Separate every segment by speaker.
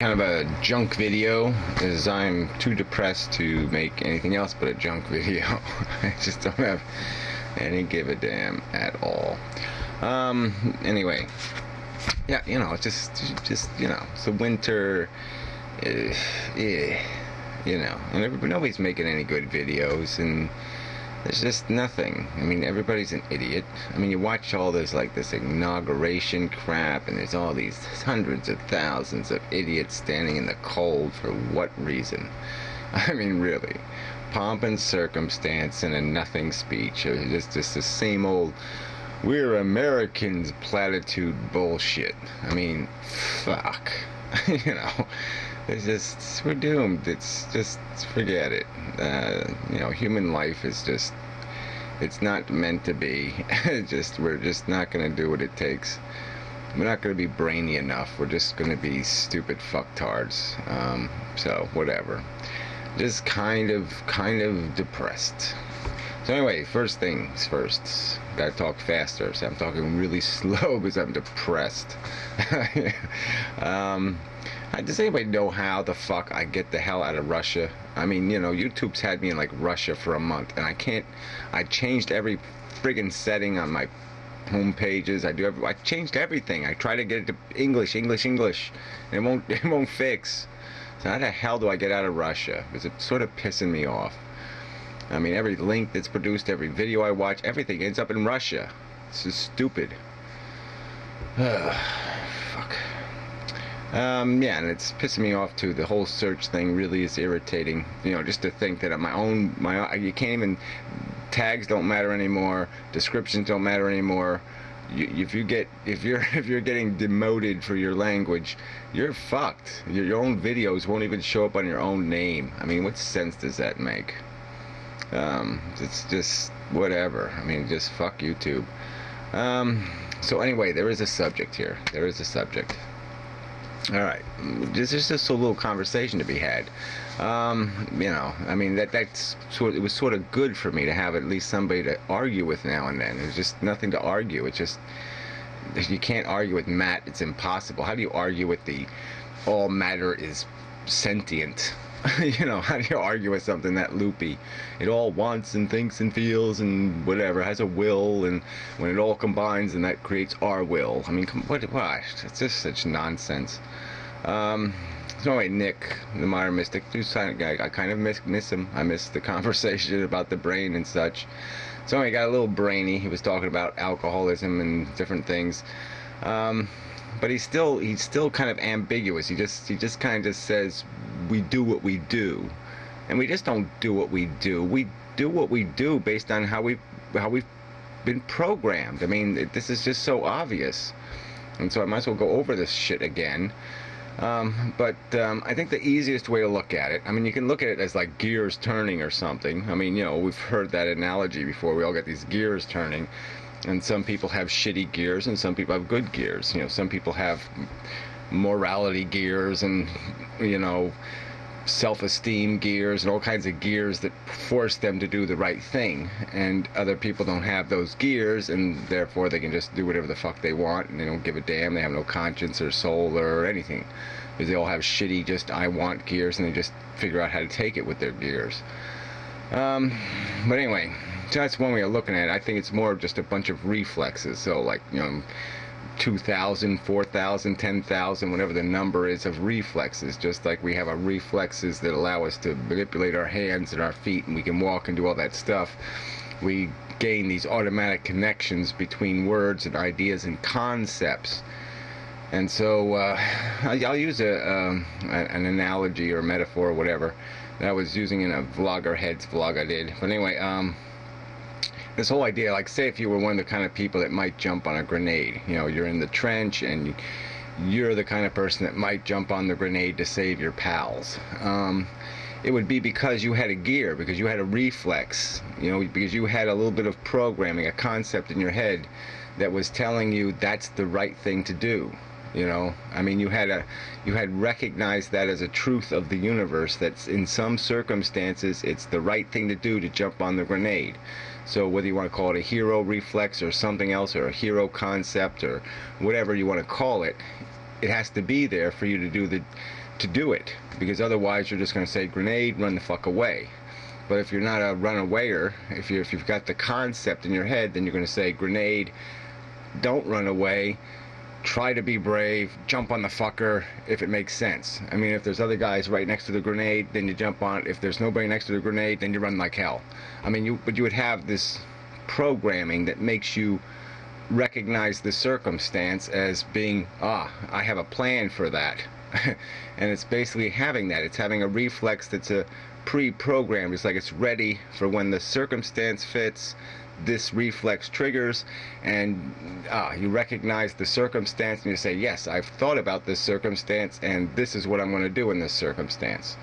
Speaker 1: kind of a junk video, as I'm too depressed to make anything else but a junk video. I just don't have any give a damn at all. Anyway, yeah, it's just it's the winter, and nobody's making any good videos, and there's just nothing. I mean, everybody's an idiot. I mean, you watch all this inauguration crap, and there's all these hundreds of thousands of idiots standing in the cold for what reason? I mean, really. Pomp and circumstance and a nothing speech. It's just the same old, we're Americans platitude bullshit. I mean, fuck. It's just, we're doomed. It's just, forget it. Human life is just, it's not meant to be. We're just not going to do what it takes. We're not going to be brainy enough. We're just going to be stupid fucktards. So, whatever. Just kind of depressed. So anyway, first things first. Gotta talk faster, so I'm talking really slow because I'm depressed. Does anybody know how the fuck I get the hell out of Russia? I mean, YouTube's had me in Russia for a month, and I changed every friggin' setting on my home pages. I changed everything. I try to get it to English, and it won't fix. So how the hell do I get out of Russia? Because it's sort of pissing me off. I mean, every link that's produced, every video I watch, everything ends up in Russia. It's just stupid. Fuck. Yeah, and it's pissing me off too. The whole search thing really is irritating. Just to think that you can't even, tags don't matter anymore, descriptions don't matter anymore. If you're getting demoted for your language, you're fucked. Your own videos won't even show up on your own name. I mean, what sense does that make? It's just whatever. I mean, just fuck YouTube. So anyway, there is a subject here. All right, this is just a little conversation to be had. I mean, it was sort of good for me to have at least somebody to argue with now and then. There's just nothing to argue. It's just, you can't argue with Matt. It's impossible. How do you argue with all matter is sentient? How do you argue with something that loopy? It all wants and thinks and feels and whatever, has a will, and when it all combines, then that creates our will. I mean, what? It's just such nonsense. So anyway, Nick, the Modern Mystic, I kind of miss him. I miss the conversation about the brain and such. So anyway, he got a little brainy. He was talking about alcoholism and different things. But he's still kind of ambiguous. He just kind of says, we do what we do, and we just don't do what we do. We do what we do based on how we've been programmed. I mean, this is just so obvious, and so I might as well go over this shit again. But I think the easiest way to look at it, I mean, you can look at it as like gears turning or something. I mean, we've heard that analogy before. We all got these gears turning. And some people have shitty gears, and some people have good gears. Some people have morality gears, and self-esteem gears, and all kinds of gears that force them to do the right thing. And other people don't have those gears, and therefore they can just do whatever the fuck they want, and they don't give a damn. They have no conscience or soul or anything, because they all have shitty, just I want gears, and they just figure out how to take it with their gears. But anyway. So that's one way of looking at it. I think it's more just a bunch of reflexes. So 2,000, 4,000, 10,000, whatever the number is of reflexes. Just like we have our reflexes that allow us to manipulate our hands and our feet, and we can walk and do all that stuff. We gain these automatic connections between words and ideas and concepts. And so I'll use an analogy or a metaphor or whatever that I was using in a Vloggerheads vlog I did. But anyway, this whole idea, say if you were one of the kind of people that might jump on a grenade. You're in the trench, and you're the kind of person that might jump on the grenade to save your pals. It would be because you had a gear, because you had a reflex, because you had a little bit of programming, a concept in your head that was telling you that's the right thing to do. I mean, you had recognized that as a truth of the universe, that in some circumstances it's the right thing to do to jump on the grenade. So whether you want to call it a hero reflex or something else, or a hero concept, or whatever you want to call it, it has to be there for you to do to do it, because otherwise you're just going to say grenade, run the fuck away. But if you're not a runawayer, if you've got the concept in your head, then you're going to say grenade, don't run away, try to be brave, jump on the fucker if it makes sense. I mean, if there's other guys right next to the grenade, then you jump on it. If there's nobody next to the grenade, then you run like hell. I mean, but you would have this programming that makes you recognize the circumstance as being, I have a plan for that. And it's basically having that. It's having a reflex that's a pre-programmed. It's like it's ready for when the circumstance fits. This reflex triggers, and you recognize the circumstance, and you say, yes, I've thought about this circumstance, and this is what I'm going to do in this circumstance.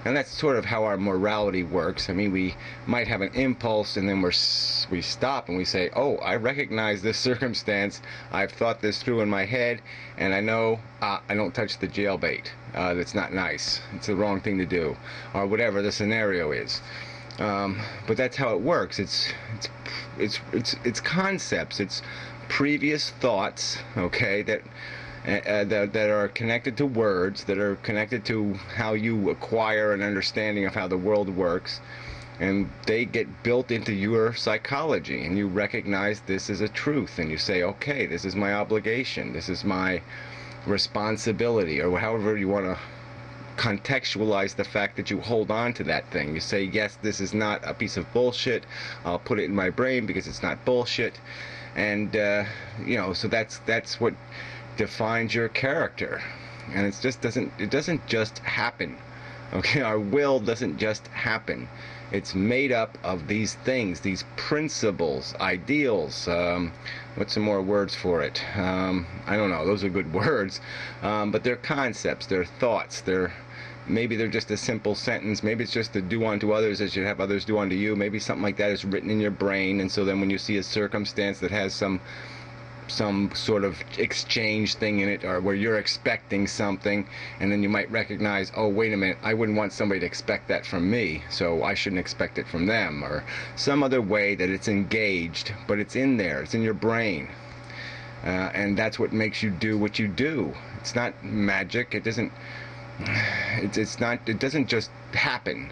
Speaker 1: And that's sort of how our morality works. I mean, we might have an impulse, and then we stop and we say, oh, I recognize this circumstance, I've thought this through in my head, and I know I don't touch the jailbait. That's not nice. It's the wrong thing to do, or whatever the scenario is. But that's how it works. It's concepts. It's previous thoughts, okay, that are connected to words, that are connected to how you acquire an understanding of how the world works, and they get built into your psychology, and you recognize this as a truth, and you say, okay, this is my obligation, this is my responsibility, or however you want to contextualize the fact that you hold on to that thing. You say, yes, this is not a piece of bullshit, I'll put it in my brain because it's not bullshit. And so that's what defines your character. And it doesn't just happen. Okay, our will doesn't just happen. It's made up of these things, these principles, ideals. What's some more words for it? I don't know. Those are good words, but they're concepts, they're thoughts, maybe they're just a simple sentence. Maybe it's just to do unto others as you'd have others do unto you. Maybe something like that is written in your brain, and so then when you see a circumstance that has some sort of exchange thing in it, or where you're expecting something, and then you might recognize, oh, wait a minute, I wouldn't want somebody to expect that from me, so I shouldn't expect it from them, or some other way that it's engaged, but it's in there, it's in your brain. And that's what makes you do what you do. It's not magic. It doesn't just happen.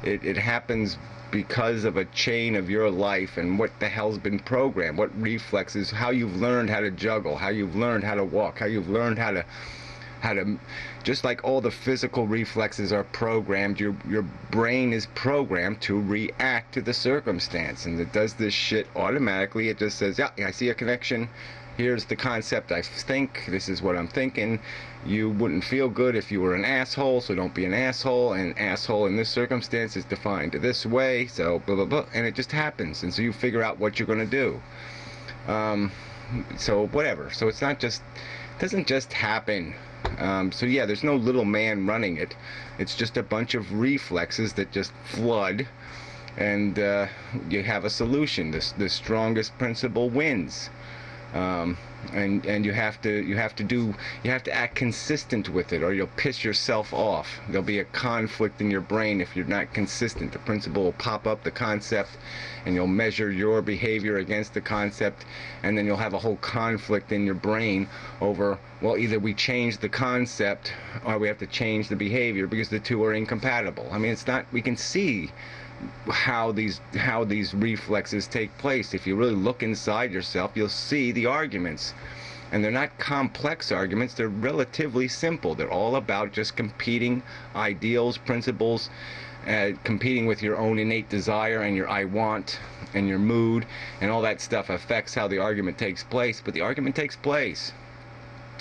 Speaker 1: It happens because of a chain of your life and what the hell's been programmed, what reflexes, how you've learned how to juggle, how you've learned how to walk, how you've learned how to just like all the physical reflexes are programmed, your brain is programmed to react to the circumstance, and it does this shit automatically. It just says, yeah, I see a connection, here's the concept I think, this is what I'm thinking. You wouldn't feel good if you were an asshole, so don't be an asshole, and asshole in this circumstance is defined this way, so blah blah blah, and it just happens, and so you figure out what you're going to do. So whatever, so it doesn't just happen. So yeah, there's no little man running it. It's just a bunch of reflexes that just flood, and you have a solution. The strongest principle wins. And you have to act consistent with it, or you'll piss yourself off. There'll be a conflict in your brain if you're not consistent. The principle will pop up, the concept, and you'll measure your behavior against the concept, and then you'll have a whole conflict in your brain over, well, either we change the concept or we have to change the behavior because the two are incompatible. I mean, it's not, we can see how these reflexes take place. If you really look inside yourself, you'll see the arguments, and they're not complex arguments. They're relatively simple. They're all about just competing ideals, principles, competing with your own innate desire and your I want and your mood, and all that stuff affects how the argument takes place. But the argument takes place,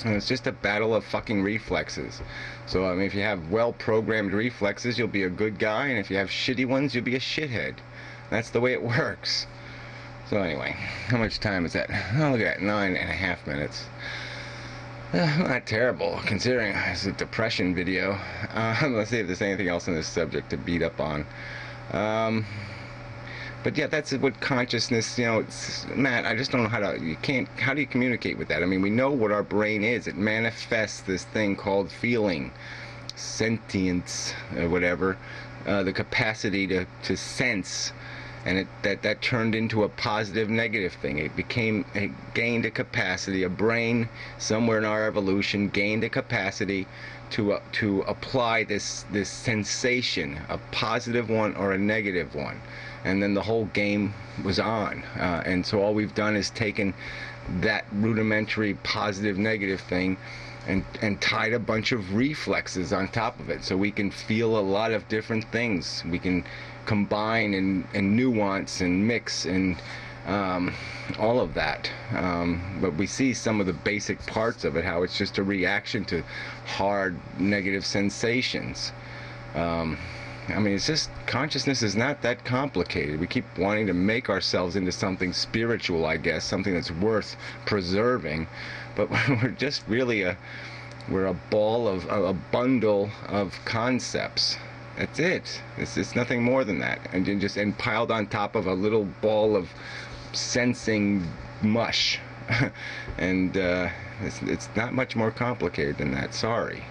Speaker 1: and it's just a battle of fucking reflexes. So, I mean, if you have well-programmed reflexes, you'll be a good guy, and if you have shitty ones, you'll be a shithead. That's the way it works. So anyway, how much time is that? Oh, look at that, 9.5 minutes. Not terrible, considering it's a depression video. Let's see if there's anything else on this subject to beat up on. But yeah, that's what consciousness, Matt, I just don't know how do you communicate with that? I mean, we know what our brain is. It manifests this thing called feeling, sentience, or whatever, the capacity to sense and that turned into a positive negative thing. It gained a capacity. A brain somewhere in our evolution gained a capacity to apply this sensation, a positive one or a negative one, and then the whole game was on. And so all we've done is taken that rudimentary positive negative thing and tied a bunch of reflexes on top of it, so we can feel a lot of different things. We can combine and nuance and mix and all of that. But we see some of the basic parts of it, how it's just a reaction to hard negative sensations. I mean, it's just, consciousness is not that complicated. We keep wanting to make ourselves into something spiritual, I guess, something that's worth preserving, but we're just really we're a ball of a bundle of concepts. That's it. It's nothing more than that, and piled on top of a little ball of sensing mush. And it's not much more complicated than that. Sorry.